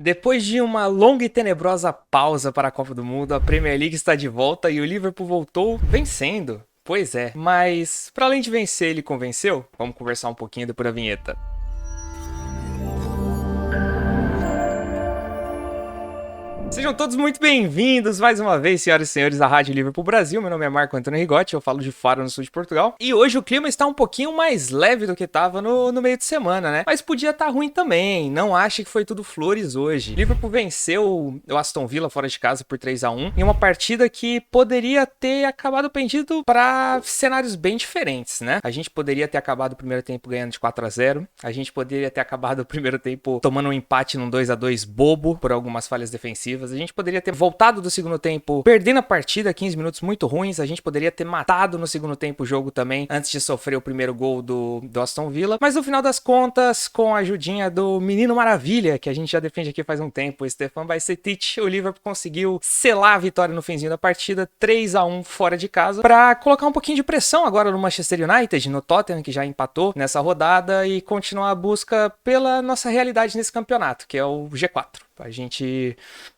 Depois de uma longa e tenebrosa pausa para a Copa do Mundo, a Premier League está de volta e o Liverpool voltou vencendo. Pois é, mas para além de vencer, ele convenceu? Vamos conversar um pouquinho depois da vinheta. Sejam todos muito bem-vindos mais uma vez, senhoras e senhores da Rádio Liverpool Brasil. Meu nome é Marco Antônio Rigotti, eu falo de Faro, no sul de Portugal. E hoje o clima está um pouquinho mais leve do que estava no meio de semana, né? Mas podia estar ruim também, não ache que foi tudo flores hoje. Liverpool venceu o Aston Villa fora de casa por 3-1 em uma partida que poderia ter acabado pendido para cenários bem diferentes, né? A gente poderia ter acabado o primeiro tempo ganhando de 4-0, a gente poderia ter acabado o primeiro tempo tomando um empate num 2-2 bobo por algumas falhas defensivas. A gente poderia ter voltado do segundo tempo perdendo a partida, 15 minutos muito ruins. A gente poderia ter matado no segundo tempo o jogo também, antes de sofrer o primeiro gol do Aston Villa. Mas no final das contas, com a ajudinha do Menino Maravilha, que a gente já defende aqui faz um tempo, o Stefan Bajcetic, o Liverpool conseguiu selar a vitória no finzinho da partida, 3-1 fora de casa, para colocar um pouquinho de pressão agora no Manchester United, no Tottenham, que já empatou nessa rodada, e continuar a busca pela nossa realidade nesse campeonato, que é o G4. A gente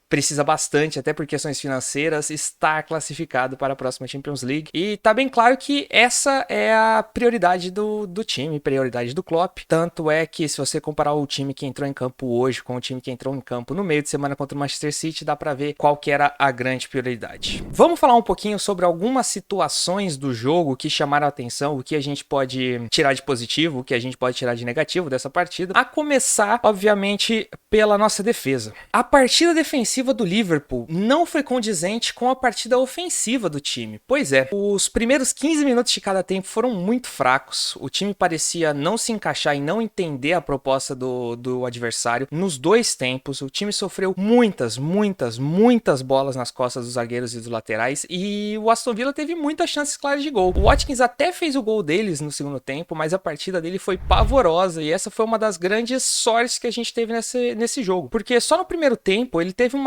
precisa bastante, até por questões financeiras, estar classificado para a próxima Champions League. E tá bem claro que essa é a prioridade do time, prioridade do Klopp. Tanto é que se você comparar o time que entrou em campo hoje com o time que entrou em campo no meio de semana contra o Manchester City, dá para ver qual que era a grande prioridade. Vamos falar um pouquinho sobre algumas situações do jogo que chamaram a atenção, o que a gente pode tirar de positivo, o que a gente pode tirar de negativo dessa partida. A começar, obviamente, pela nossa defesa. A partida defensiva do Liverpool não foi condizente com a partida ofensiva do time. Pois é, os primeiros 15 minutos de cada tempo foram muito fracos. O time parecia não se encaixar e não entender a proposta do adversário. Nos dois tempos, o time sofreu muitas bolas nas costas dos zagueiros e dos laterais, e o Aston Villa teve muitas chances claras de gol. O Watkins até fez o gol deles no segundo tempo, mas a partida dele foi pavorosa, e essa foi uma das grandes sortes que a gente teve nesse jogo. Porque só no primeiro tempo ele teve umas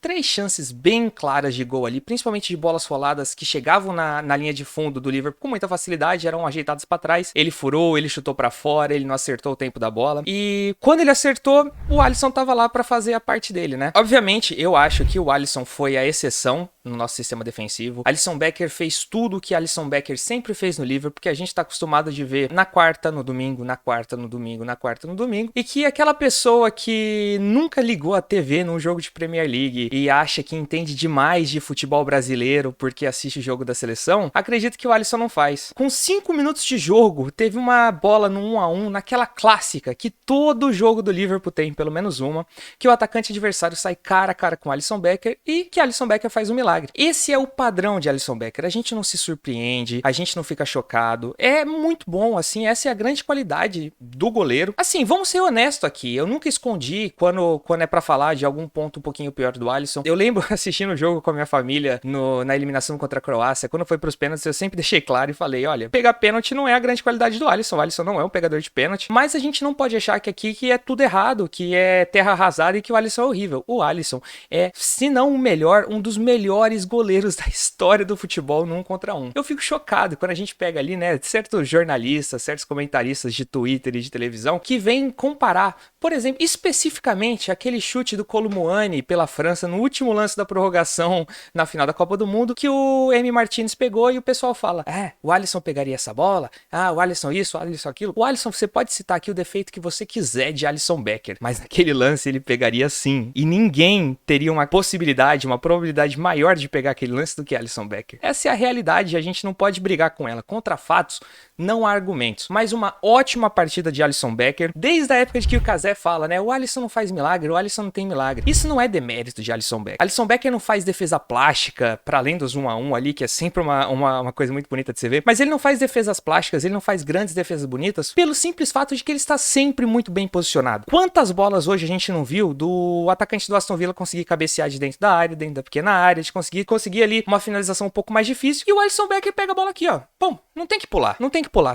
3 chances bem claras de gol ali, principalmente de bolas roladas que chegavam na linha de fundo do Liverpool com muita facilidade, eram ajeitadas para trás. Ele furou, ele chutou para fora, ele não acertou o tempo da bola. E quando ele acertou, o Alisson tava lá para fazer a parte dele, né? Obviamente, eu acho que o Alisson foi a exceção no nosso sistema defensivo. Alisson Becker fez tudo o que Alisson Becker sempre fez no Liverpool, porque a gente tá acostumado de ver na quarta, no domingo, na quarta, no domingo, na quarta, no domingo, e que aquela pessoa que nunca ligou a TV num jogo de Premier League e acha que entende demais de futebol brasileiro porque assiste o jogo da seleção, acredita que o Alisson não faz. Com 5 minutos de jogo, teve uma bola no 1-1, naquela clássica que todo jogo do Liverpool tem, pelo menos uma, que o atacante adversário sai cara a cara com o Alisson Becker e que Alisson Becker faz um milagre. Esse é o padrão de Alisson Becker. A gente não se surpreende, a gente não fica chocado. É muito bom, assim, essa é a grande qualidade do goleiro. Assim, vamos ser honestos aqui, eu nunca escondi quando é pra falar de algum ponto um pouquinho pior do Alisson. Eu lembro assistindo o jogo com a minha família na eliminação contra a Croácia, quando foi pros pênaltis, eu sempre deixei claro e falei, olha, pegar pênalti não é a grande qualidade do Alisson. O Alisson não é um pegador de pênalti, mas a gente não pode achar que aqui que é tudo errado, que é terra arrasada e que o Alisson é horrível. O Alisson é, se não o melhor, um dos melhores goleiros da história do futebol no 1 contra 1. Eu fico chocado quando a gente pega ali, né, certos jornalistas, certos comentaristas de Twitter e de televisão que vêm comparar, por exemplo, especificamente aquele chute do Kolo Muani pela França no último lance da prorrogação na final da Copa do Mundo, que o Emi Martinez pegou e o pessoal fala, o Alisson pegaria essa bola? O Alisson isso, o Alisson aquilo. O Alisson, você pode citar aqui o defeito que você quiser de Alisson Becker, mas naquele lance ele pegaria sim. E ninguém teria uma possibilidade, uma probabilidade maior de pegar aquele lance do que Alisson Becker. Essa é a realidade, a gente não pode brigar com ela. Contra fatos, não há argumentos. Mas uma ótima partida de Alisson Becker, desde a época de que o Cazé fala, né, o Alisson não faz milagre, o Alisson não tem milagre. Isso não é demérito de Alisson Becker. Alisson Becker não faz defesa plástica, para além dos 1-1 ali, que é sempre uma coisa muito bonita de se ver, mas ele não faz defesas plásticas, ele não faz grandes defesas bonitas, pelo simples fato de que ele está sempre muito bem posicionado. Quantas bolas hoje a gente não viu do atacante do Aston Villa conseguir cabecear de dentro da área, dentro da pequena área, de conseguir ali uma finalização um pouco mais difícil. E o Alisson Becker pega a bola aqui, ó. Bom, não tem que pular.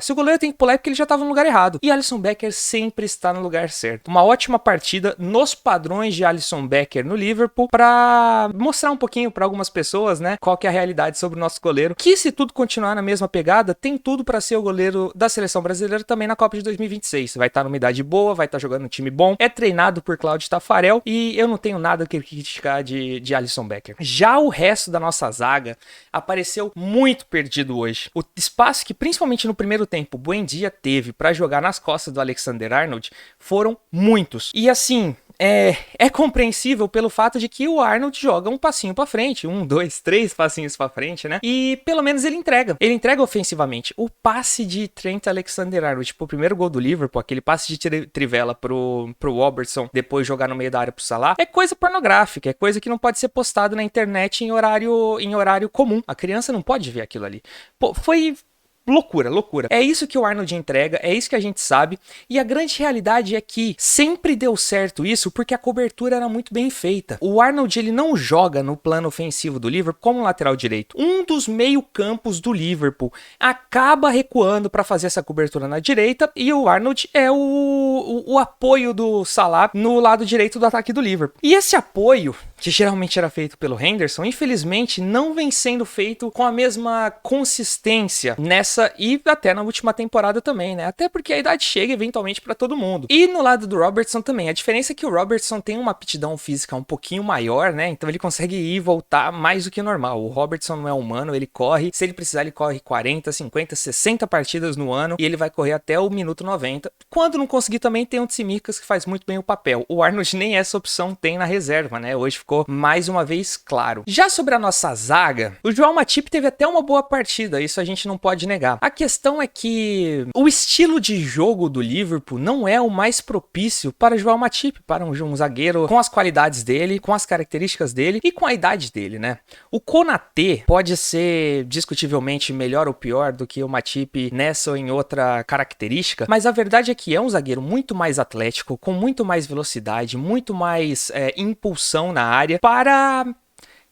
Se o goleiro tem que pular é porque ele já tava no lugar errado. E Alisson Becker sempre está no lugar certo. Uma ótima partida nos padrões de Alisson Becker no Liverpool pra mostrar um pouquinho pra algumas pessoas, né, qual que é a realidade sobre o nosso goleiro. Que se tudo continuar na mesma pegada, tem tudo pra ser o goleiro da seleção brasileira também na Copa de 2026. Vai estar numa idade boa, vai estar jogando um time bom, é treinado por Cláudio Tafarel e eu não tenho nada que criticar de Alisson Becker. Já o resto da nossa zaga apareceu muito perdido hoje. O espaço que, principalmente no primeiro tempo, o Buendia teve pra jogar nas costas do Alexander-Arnold foram muitos. E assim, é compreensível pelo fato de que o Arnold joga um passinho pra frente, 1, 2, 3 passinhos pra frente, né? E pelo menos ele entrega ofensivamente. O passe de Trent Alexander-Arnold, tipo, o primeiro gol do Liverpool, aquele passe de trivela pro Robertson, depois jogar no meio da área pro Salah, é coisa pornográfica, é coisa que não pode ser postado na internet em horário comum. A criança não pode ver aquilo ali. Pô, foi loucura. É isso que o Arnold entrega, é isso que a gente sabe, e a grande realidade é que sempre deu certo isso porque a cobertura era muito bem feita. O Arnold, ele não joga no plano ofensivo do Liverpool como lateral direito. Um dos meio-campos do Liverpool acaba recuando para fazer essa cobertura na direita e o Arnold é o apoio do Salah no lado direito do ataque do Liverpool. E esse apoio, que geralmente era feito pelo Henderson, infelizmente não vem sendo feito com a mesma consistência nessa e até na última temporada também, né? Até porque a idade chega eventualmente pra todo mundo. E no lado do Robertson também. A diferença é que o Robertson tem uma aptidão física um pouquinho maior, né? Então ele consegue ir e voltar mais do que normal. O Robertson não é humano, ele corre. Se ele precisar, ele corre 40, 50, 60 partidas no ano e ele vai correr até o minuto 90. Quando não conseguir também tem o Tsimikas que faz muito bem o papel. O Arnold nem essa opção tem na reserva, né? Hoje ficou mais uma vez claro. Já sobre a nossa zaga, o João Matip teve até uma boa partida, isso a gente não pode negar. A questão é que o estilo de jogo do Liverpool não é o mais propício para João Matip, para um zagueiro com as qualidades dele, com as características dele e com a idade dele, né? O Konaté pode ser discutivelmente melhor ou pior do que o Matip nessa ou em outra característica, mas a verdade é que é um zagueiro muito mais atlético, com muito mais velocidade, muito mais impulsão na área para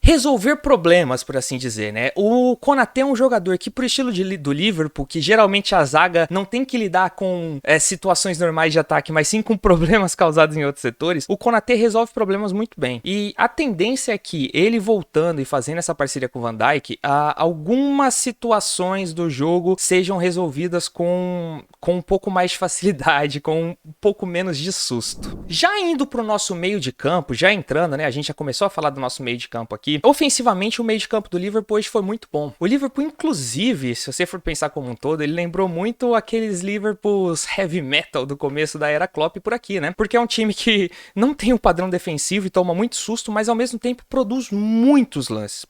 resolver problemas, por assim dizer, né? O Konaté é um jogador que, pro estilo do Liverpool, que geralmente a zaga não tem que lidar com situações normais de ataque, mas sim com problemas causados em outros setores, o Konaté resolve problemas muito bem. E a tendência é que ele voltando e fazendo essa parceria com o Van Dijk, algumas situações do jogo sejam resolvidas com um pouco mais de facilidade, com um pouco menos de susto. Já indo pro nosso meio de campo, já entrando, né? A gente já começou a falar do nosso meio de campo aqui. Ofensivamente, o meio de campo do Liverpool hoje foi muito bom. O Liverpool, inclusive, se você for pensar como um todo, ele lembrou muito aqueles Liverpools heavy metal do começo da era Klopp por aqui, né? Porque é um time que não tem um padrão defensivo e toma muito susto, mas ao mesmo tempo produz muitos lances.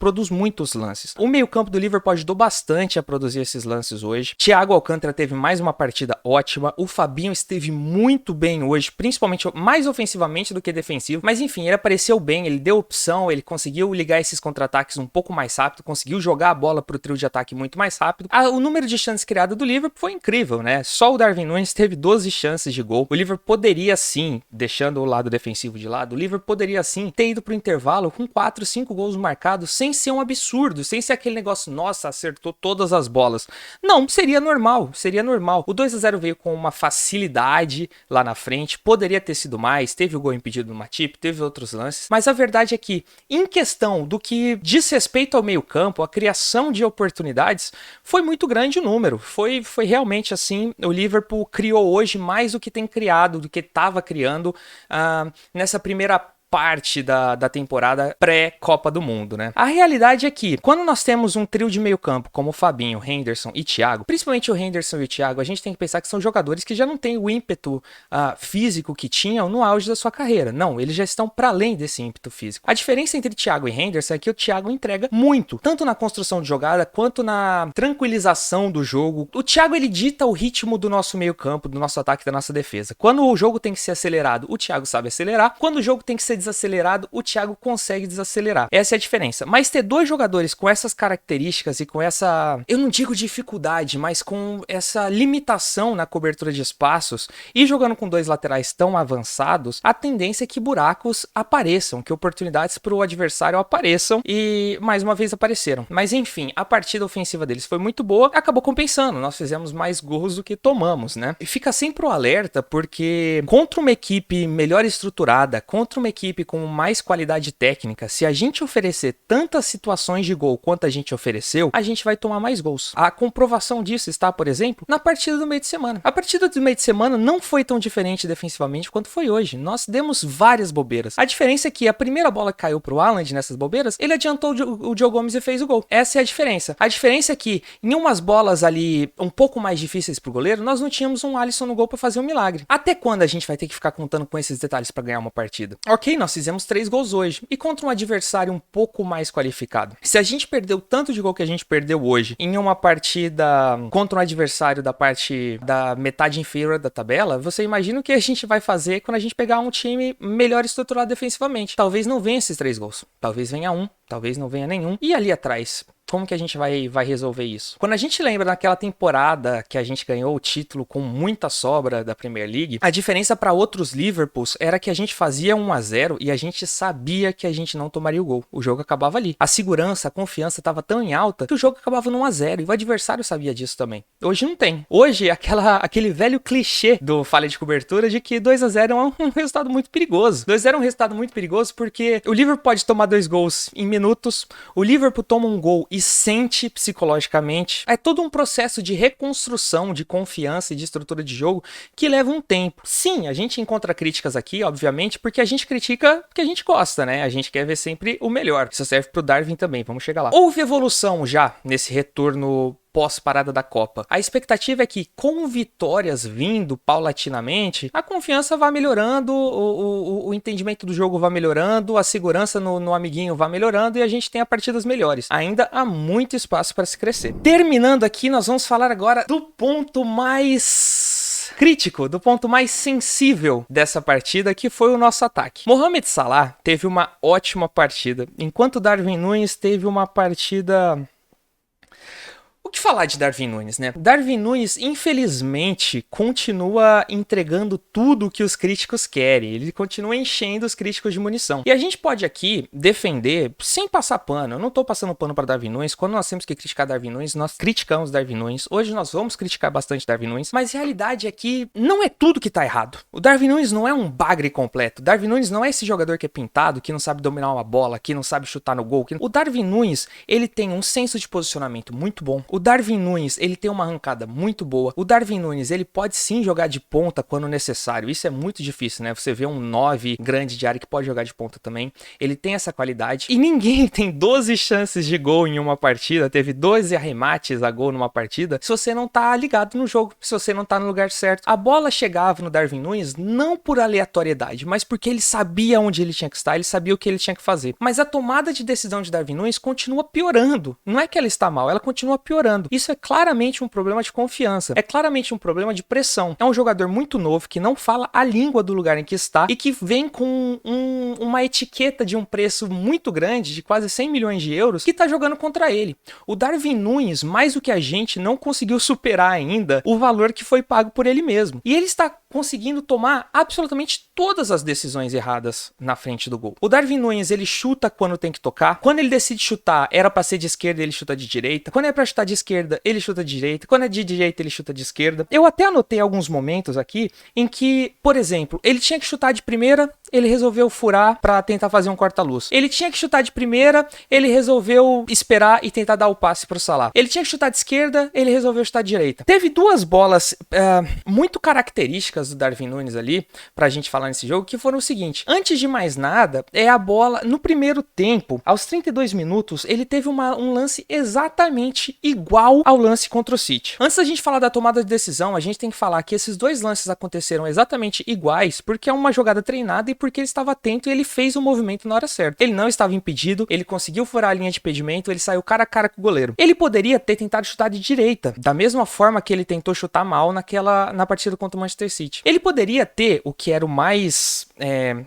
O meio campo do Liverpool ajudou bastante a produzir esses lances hoje. Thiago Alcântara teve mais uma partida ótima. O Fabinho esteve muito bem hoje, principalmente mais ofensivamente do que defensivo. Mas enfim, ele apareceu bem, ele deu opção, ele conseguiu ligar esses contra-ataques um pouco mais rápido, conseguiu jogar a bola pro trio de ataque muito mais rápido. O número de chances criadas do Liverpool foi incrível, né? Só o Darwin Núñez teve 12 chances de gol. O Liverpool poderia sim, deixando o lado defensivo de lado, o Liverpool poderia sim ter ido pro intervalo com 4, 5 gols marcados, sem ser um absurdo, sem ser aquele negócio, nossa, acertou todas as bolas. Não, seria normal. O 2-0 veio com uma facilidade lá na frente, poderia ter sido mais, teve o gol impedido do Matip, teve outros lances, mas a verdade é que, em questão do que diz respeito ao meio campo, a criação de oportunidades, foi muito grande o número. Foi realmente assim, o Liverpool criou hoje mais do que tem criado, do que estava criando nessa primeira parte da temporada pré-Copa do Mundo, né? A realidade é que, quando nós temos um trio de meio campo, como o Fabinho, Henderson e Thiago, principalmente o Henderson e o Thiago, a gente tem que pensar que são jogadores que já não têm o ímpeto físico que tinham no auge da sua carreira. Não, eles já estão para além desse ímpeto físico. A diferença entre Thiago e Henderson é que o Thiago entrega muito, tanto na construção de jogada, quanto na tranquilização do jogo. O Thiago, ele dita o ritmo do nosso meio campo, do nosso ataque, da nossa defesa. Quando o jogo tem que ser acelerado, o Thiago sabe acelerar. Quando o jogo tem que ser desacelerado, o Thiago consegue desacelerar. Essa é a diferença. Mas ter dois jogadores com essas características e com essa, eu não digo dificuldade, mas com essa limitação na cobertura de espaços e jogando com dois laterais tão avançados, a tendência é que buracos apareçam, que oportunidades para o adversário apareçam e mais uma vez apareceram. Mas enfim, a partida ofensiva deles foi muito boa, acabou compensando. Nós fizemos mais gols do que tomamos, né? E fica sempre o alerta porque contra uma equipe melhor estruturada, contra uma equipe com mais qualidade técnica, se a gente oferecer tantas situações de gol quanto a gente ofereceu, a gente vai tomar mais gols. A comprovação disso está, por exemplo, na partida do meio de semana. A partida do meio de semana não foi tão diferente defensivamente quanto foi hoje. Nós demos várias bobeiras. A diferença é que a primeira bola que caiu pro Haaland nessas bobeiras, ele adiantou o Joe Gomes e fez o gol. Essa é a diferença. A diferença é que em umas bolas ali um pouco mais difíceis pro goleiro, nós não tínhamos um Alisson no gol para fazer um milagre. Até quando a gente vai ter que ficar contando com esses detalhes para ganhar uma partida? Ok, nós fizemos 3 gols hoje e contra um adversário um pouco mais qualificado. Se a gente perdeu tanto de gol que a gente perdeu hoje em uma partida contra um adversário da parte da metade inferior da tabela, você imagina o que a gente vai fazer quando a gente pegar um time melhor estruturado defensivamente. Talvez não venha esses 3 gols. Talvez venha um, talvez não venha nenhum. E ali atrás? Como que a gente vai resolver isso? Quando a gente lembra daquela temporada que a gente ganhou o título com muita sobra da Premier League, a diferença para outros Liverpools era que a gente fazia 1-0 e a gente sabia que a gente não tomaria o gol. O jogo acabava ali. A segurança, a confiança estava tão em alta que o jogo acabava no 1-0 e o adversário sabia disso também. Hoje não tem. Hoje aquele velho clichê do falha de cobertura de que 2-0 é um resultado muito perigoso. 2-0 é um resultado muito perigoso porque o Liverpool pode tomar 2 gols em minutos, o Liverpool toma um gol e sente psicologicamente. É todo um processo de reconstrução, de confiança e de estrutura de jogo que leva um tempo. Sim, a gente encontra críticas aqui, obviamente, porque a gente critica porque a gente gosta, né? A gente quer ver sempre o melhor. Isso serve pro Darwin também, vamos chegar lá. Houve evolução já nesse retorno pós-parada da Copa. A expectativa é que, com vitórias vindo paulatinamente, a confiança vá melhorando, o entendimento do jogo vá melhorando, a segurança no amiguinho vá melhorando e a gente tenha partidas melhores. Ainda há muito espaço para se crescer. Terminando aqui, nós vamos falar agora do ponto mais crítico, do ponto mais sensível dessa partida, que foi o nosso ataque. Mohamed Salah teve uma ótima partida, enquanto Darwin Núñez teve uma partida... O que falar de Darwin Núñez, né? Darwin Núñez, infelizmente, continua entregando tudo o que os críticos querem. Ele continua enchendo os críticos de munição. E a gente pode aqui defender, sem passar pano. Eu não tô passando pano para Darwin Núñez. Quando nós temos que criticar Darwin Núñez, nós criticamos Darwin Núñez. Hoje nós vamos criticar bastante Darwin Núñez. Mas a realidade é que não é tudo que tá errado. O Darwin Núñez não é um bagre completo. O Darwin Núñez não é esse jogador que é pintado, que não sabe dominar uma bola, que não sabe chutar no gol. O Darwin Núñez, ele tem um senso de posicionamento muito bom. O Darwin Núñez, ele tem uma arrancada muito boa. O Darwin Núñez, ele pode sim jogar de ponta quando necessário. Isso é muito difícil, né? Você vê um 9 grande de área que pode jogar de ponta também. Ele tem essa qualidade. E ninguém tem 12 chances de gol em uma partida, teve 12 arremates a gol numa partida, se você não tá ligado no jogo, se você não tá no lugar certo. A bola chegava no Darwin Núñez não por aleatoriedade, mas porque ele sabia onde ele tinha que estar, ele sabia o que ele tinha que fazer. Mas a tomada de decisão de Darwin Núñez continua piorando. Não é que ela está mal, ela continua piorando. Isso é claramente um problema de confiança. É claramente um problema de pressão. É um jogador muito novo que não fala a língua do lugar em que está e que vem com uma etiqueta de um preço muito grande, de quase 100 milhões de euros, que tá jogando contra ele. O Darwin Núñez, mais do que a gente, não conseguiu superar ainda o valor que foi pago por ele mesmo. E ele está conseguindo tomar absolutamente todas as decisões erradas na frente do gol. O Darwin Núñez, ele chuta quando tem que tocar. Quando ele decide chutar, era pra ser de esquerda, ele chuta de direita. Quando é pra chutar de esquerda, ele chuta de direita. Quando é de direita, ele chuta de esquerda. Eu até anotei alguns momentos aqui em que, por exemplo, ele tinha que chutar de primeira, ele resolveu furar pra tentar fazer um corta-luz. Ele tinha que chutar de primeira, ele resolveu esperar e tentar dar o passe pro Salah. Ele tinha que chutar de esquerda, ele resolveu chutar de direita. Teve duas bolas muito características do Darwin Núñez ali, pra gente falar nesse jogo, que foram o seguinte: antes de mais nada, é a bola no primeiro tempo, aos 32 minutos, ele teve um lance exatamente igual ao lance contra o City. Antes da gente falar da tomada de decisão, a gente tem que falar que esses dois lances aconteceram exatamente iguais, porque é uma jogada treinada e porque ele estava atento e ele fez o movimento na hora certa. Ele não estava impedido, ele conseguiu furar a linha de impedimento, ele saiu cara a cara com o goleiro. Ele poderia ter tentado chutar de direita, da mesma forma que ele tentou chutar mal na partida contra o Manchester City. Ele poderia ter, o que era o mais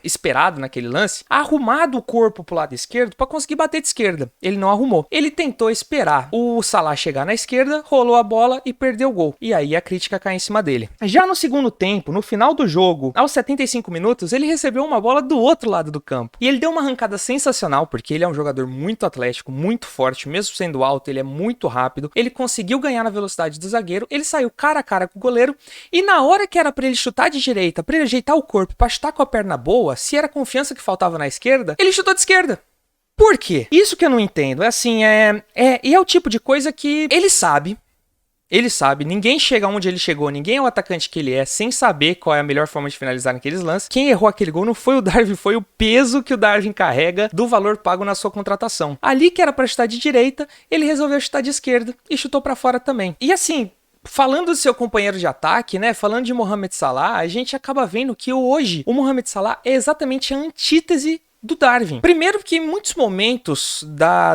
esperado naquele lance, arrumado o corpo pro lado esquerdo pra conseguir bater de esquerda. Ele não arrumou. Ele tentou esperar o Salah chegar na esquerda, rolou a bola e perdeu o gol. E aí a crítica cai em cima dele. Já no segundo tempo, no final do jogo, aos 75 minutos, ele recebeu uma bola do outro lado do campo. E ele deu uma arrancada sensacional, porque ele é um jogador muito atlético, muito forte, mesmo sendo alto, ele é muito rápido. Ele conseguiu ganhar na velocidade do zagueiro, ele saiu cara a cara com o goleiro, e na hora que era pra ele chutar de direita, pra ele ajeitar o corpo, pra chutar com a perna boa, se era confiança que faltava na esquerda, ele chutou de esquerda. Por quê? Isso que eu não entendo. É assim, e é o tipo de coisa que ele sabe, ninguém chega onde ele chegou, ninguém é o atacante que ele é, sem saber qual é a melhor forma de finalizar naqueles lances. Quem errou aquele gol não foi o Darwin, foi o peso que o Darwin carrega do valor pago na sua contratação. Ali que era pra chutar de direita, ele resolveu chutar de esquerda e chutou pra fora também. E assim, falando do seu companheiro de ataque, né, falando de Mohamed Salah, a gente acaba vendo que hoje o Mohamed Salah é exatamente a antítese do Darwin. Primeiro que em muitos momentos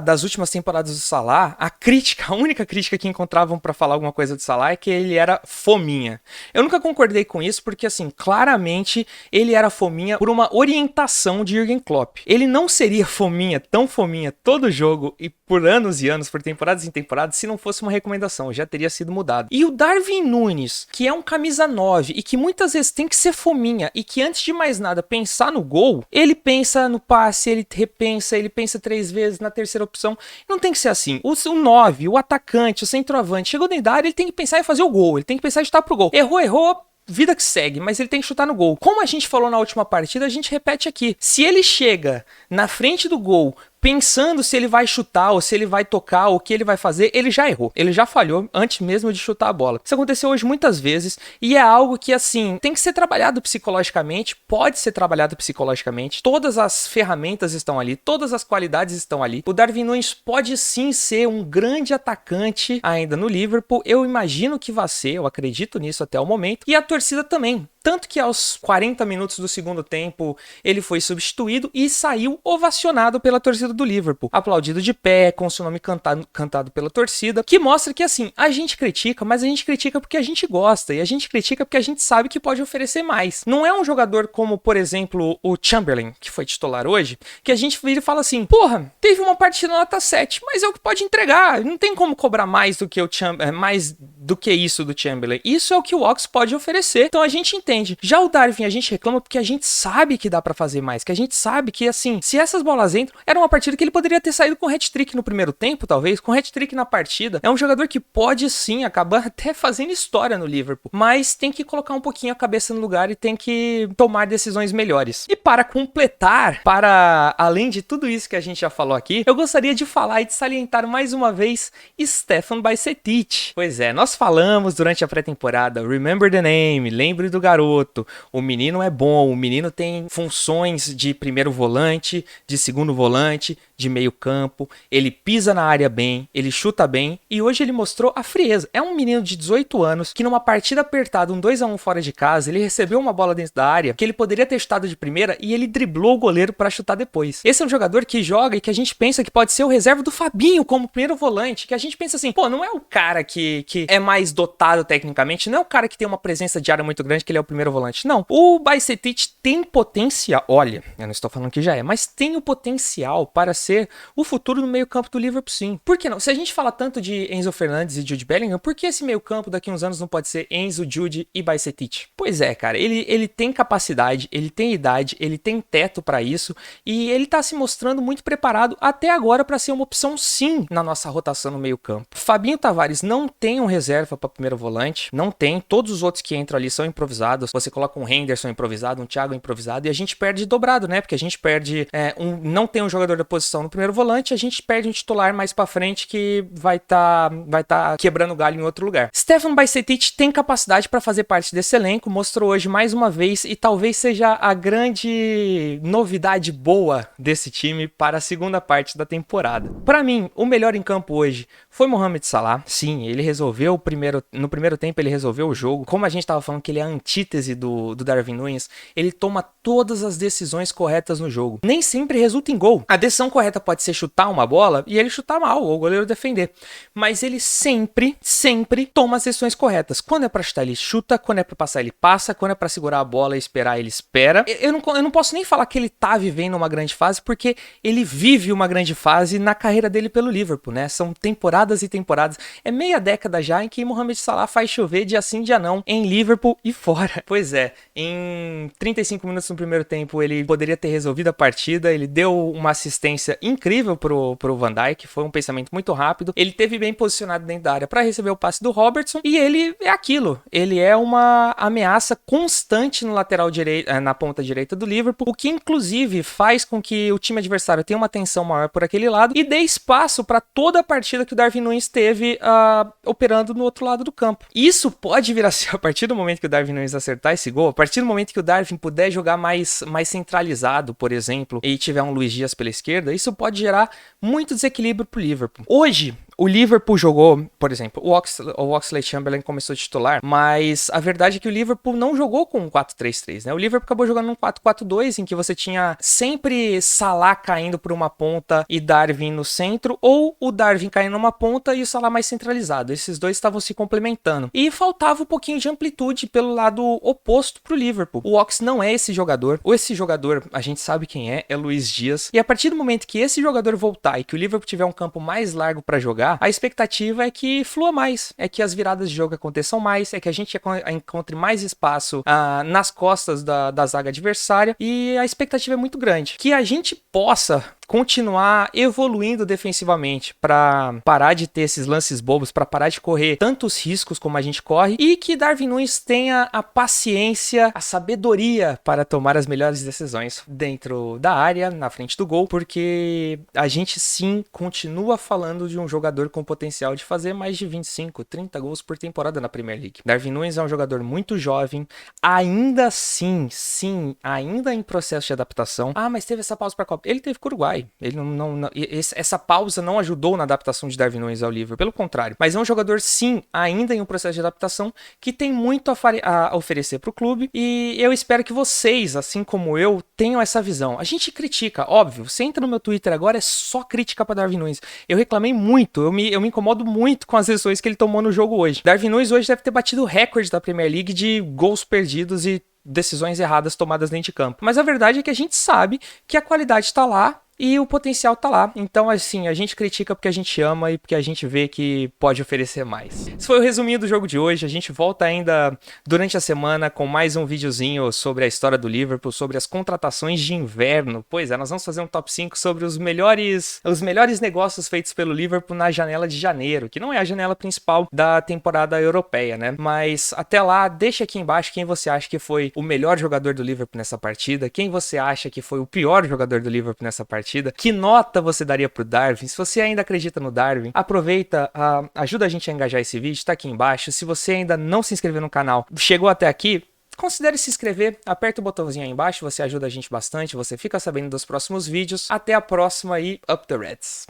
das últimas temporadas do Salah, a única crítica que encontravam pra falar alguma coisa do Salah é que ele era fominha. Eu nunca concordei com isso porque, assim, claramente ele era fominha por uma orientação de Jürgen Klopp. Ele não seria fominha, tão fominha, todo jogo e por anos e anos, por temporadas e temporadas, se não fosse uma recomendação, já teria sido mudado. E o Darwin Núñez, que é um camisa 9 e que muitas vezes tem que ser fominha e que antes de mais nada pensar no gol, ele pensa no passe, ele repensa, ele pensa 3 vezes na terceira opção. Não tem que ser assim. O 9, o atacante, o centroavante, chegou dentro da área, ele tem que pensar em fazer o gol, ele tem que pensar em chutar pro gol. Errou, vida que segue, mas ele tem que chutar no gol. Como a gente falou na última partida, a gente repete aqui. Se ele chega na frente do gol pensando se ele vai chutar, ou se ele vai tocar, ou o que ele vai fazer, ele já errou. Ele já falhou antes mesmo de chutar a bola. Isso aconteceu hoje muitas vezes, e é algo que, assim, tem que ser trabalhado psicologicamente, pode ser trabalhado psicologicamente, todas as ferramentas estão ali, todas as qualidades estão ali. O Darwin Núñez pode sim ser um grande atacante ainda no Liverpool, eu imagino que vai ser, eu acredito nisso até o momento, e a torcida também. Tanto que aos 40 minutos do segundo tempo ele foi substituído e saiu ovacionado pela torcida do Liverpool, aplaudido de pé, com seu nome cantado pela torcida, que mostra que, assim, a gente critica, mas a gente critica porque a gente gosta, e a gente critica porque a gente sabe que pode oferecer mais. Não é um jogador como, por exemplo, o Chamberlain, que foi titular hoje, que a gente vira e fala assim, porra, teve uma partida nota 7, mas é o que pode entregar, não tem como cobrar mais do que mais do que isso do Chamberlain. Isso é o que o Ox pode oferecer, então a gente entende. Já o Darwin a gente reclama porque a gente sabe que dá pra fazer mais, que a gente sabe que, assim, se essas bolas entram, era uma partida que ele poderia ter saído com hat-trick no primeiro tempo, talvez, com hat-trick na partida. É um jogador que pode sim acabar até fazendo história no Liverpool, mas tem que colocar um pouquinho a cabeça no lugar e tem que tomar decisões melhores. E para completar, para além de tudo isso que a gente já falou aqui, eu gostaria de falar e de salientar mais uma vez Stefan Bajcetic. Pois é, nós falamos durante a pré-temporada, remember the name, lembre do garoto, o menino é bom, o menino tem funções de primeiro volante, de segundo volante, de meio campo, ele pisa na área bem, ele chuta bem, e hoje ele mostrou a frieza. É um menino de 18 anos, que numa partida apertada, um 2-1 fora de casa, ele recebeu uma bola dentro da área, que ele poderia ter chutado de primeira, e ele driblou o goleiro para chutar depois. Esse é um jogador que joga e que a gente pensa que pode ser o reserva do Fabinho como primeiro volante, que a gente pensa assim, pô, não é o cara que é mais dotado tecnicamente, não é o cara que tem uma presença de área muito grande, que ele é o primeiro volante, não. O Bajcetic tem potencial, olha, eu não estou falando que já é, mas tem o potencial para ser o futuro no meio campo do Liverpool, sim. Por que não? Se a gente fala tanto de Enzo Fernandes e Jude Bellingham, por que esse meio campo daqui a uns anos não pode ser Enzo, Jude e Bajcetic? Pois é, cara, ele tem capacidade, ele tem idade, ele tem teto para isso, e ele tá se mostrando muito preparado até agora para ser uma opção sim na nossa rotação no meio campo. Fabinho Tavares não tem um reserva para primeiro volante, não tem, todos os outros que entram ali são improvisados, você coloca um Henderson improvisado, um Thiago improvisado, e a gente perde dobrado, né? Porque a gente perde, não tem um jogador da posição no primeiro volante, a gente perde um titular mais pra frente que vai tá quebrando galho em outro lugar. Stefan Bajcetic tem capacidade para fazer parte desse elenco, mostrou hoje mais uma vez e talvez seja a grande novidade boa desse time para a segunda parte da temporada. Para mim, o melhor em campo hoje foi Mohamed Salah. Sim, ele resolveu no primeiro tempo ele resolveu o jogo. Como a gente tava falando que ele é a antítese do Darwin Núñez, ele toma todas as decisões corretas no jogo. Nem sempre resulta em gol. A decisão correta correta pode ser chutar uma bola e ele chutar mal, ou o goleiro defender. Mas ele sempre toma as decisões corretas. Quando é pra chutar, ele chuta. Quando é pra passar, ele passa. Quando é pra segurar a bola e esperar, ele espera. Eu não posso nem falar que ele tá vivendo uma grande fase, porque ele vive uma grande fase na carreira dele pelo Liverpool, né? São temporadas e temporadas. É meia década já em que Mohamed Salah faz chover dia sim, dia não, em Liverpool e fora. Pois é, em 35 minutos no primeiro tempo, ele poderia ter resolvido a partida. Ele deu uma assistência incrível pro Van Dijk. Foi um pensamento muito rápido. Ele teve bem posicionado dentro da área para receber o passe do Robertson. E ele é aquilo. Ele é uma ameaça constante no lateral direito, na ponta direita do Liverpool, o que inclusive faz com que o time adversário tenha uma tensão maior por aquele lado e dê espaço para toda a partida que o Darwin Núñez teve operando no outro lado do campo. Isso pode vir a ser, a partir do momento que o Darwin Núñez acertar esse gol, a partir do momento que o Darwin puder jogar mais centralizado, por exemplo, e tiver um Luiz Dias pela esquerda, isso pode gerar muito desequilíbrio pro Liverpool. Hoje, o Liverpool jogou, por exemplo, o Oxlade-Chamberlain começou a titular, mas a verdade é que o Liverpool não jogou com um 4-3-3, né? O Liverpool acabou jogando um 4-4-2, em que você tinha sempre Salah caindo por uma ponta e Darwin no centro, ou o Darwin caindo numa ponta e o Salah mais centralizado. Esses dois estavam se complementando. E faltava um pouquinho de amplitude pelo lado oposto pro Liverpool. O Ox não é esse jogador, ou esse jogador, a gente sabe quem é Luiz Dias, e a partir do momento que esse jogador voltar e que o Liverpool tiver um campo mais largo para jogar, a expectativa é que flua mais, é que as viradas de jogo aconteçam mais, é que a gente encontre mais espaço nas costas da zaga adversária, e a expectativa é muito grande. Que a gente possa continuar evoluindo defensivamente para parar de ter esses lances bobos, para parar de correr tantos riscos como a gente corre, e que Darwin Núñez tenha a paciência, a sabedoria para tomar as melhores decisões dentro da área, na frente do gol, porque a gente sim continua falando de um jogador com potencial de fazer mais de 25, 30 gols por temporada na Premier League. Darwin Núñez é um jogador muito jovem, ainda assim, ainda em processo de adaptação. Mas teve essa pausa para a Copa. Ele teve com o Uruguai. Ele essa pausa não ajudou na adaptação de Darwin Núñez ao Liverpool, pelo contrário. Mas é um jogador, sim, ainda em um processo de adaptação, que tem muito a oferecer para o clube, e eu espero que vocês, assim como eu, tenham essa visão. A gente critica, óbvio, você entra no meu Twitter agora, é só crítica para Darwin Núñez. Eu reclamei muito, eu me incomodo muito com as decisões que ele tomou no jogo hoje. Darwin Núñez hoje deve ter batido o recorde da Premier League de gols perdidos e decisões erradas tomadas dentro de campo. Mas a verdade é que a gente sabe que a qualidade tá lá e o potencial tá lá. Então, assim, a gente critica porque a gente ama e porque a gente vê que pode oferecer mais. Esse foi o resuminho do jogo de hoje. A gente volta ainda durante a semana com mais um videozinho sobre a história do Liverpool, sobre as contratações de inverno. Pois é, nós vamos fazer um top 5 sobre os melhores negócios feitos pelo Liverpool na janela de janeiro, que não é a janela principal da temporada europeia, né? Mas até lá, deixa aqui embaixo quem você acha que foi o melhor jogador do Liverpool nessa partida, quem você acha que foi o pior jogador do Liverpool nessa partida. Que nota você daria pro Darwin? Se você ainda acredita no Darwin, aproveita, ajuda a gente a engajar esse vídeo, tá aqui embaixo. Se você ainda não se inscreveu no canal, chegou até aqui, considere se inscrever, aperta o botãozinho aí embaixo, você ajuda a gente bastante, você fica sabendo dos próximos vídeos. Até a próxima e Up the Reds!